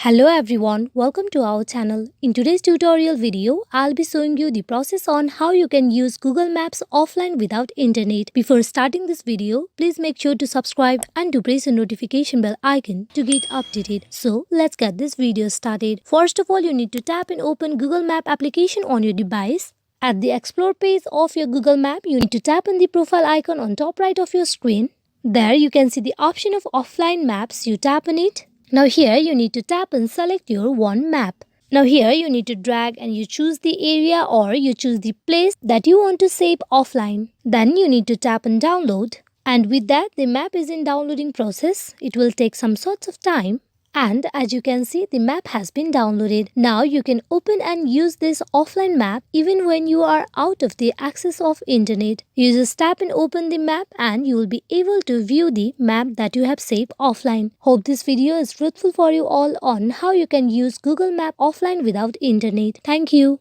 Hello everyone, welcome to our channel. In today's tutorial video, I'll be showing you the process on how you can use Google Maps offline without internet. Before starting this video, please make sure to subscribe and to press the notification bell icon to get updated. So let's get this video started. First of all, you need to tap and open Google Map application on your device. At the Explore page of your Google Map, you need to tap on the profile icon on top right of your screen. There you can see the option of offline maps. You tap on it. Now here you need to tap and select your one map. Now here you need to drag and you choose the area or you choose the place that you want to save offline. Then you need to tap and download. And with that, the map is in downloading process. It will take some sorts of time. And as you can see, the map has been downloaded. Now you can open and use this offline map even when you are out of the access of internet. You just tap and open the map and you will be able to view the map that you have saved offline. Hope this video is fruitful for you all on how you can use Google Map offline without internet. Thank you.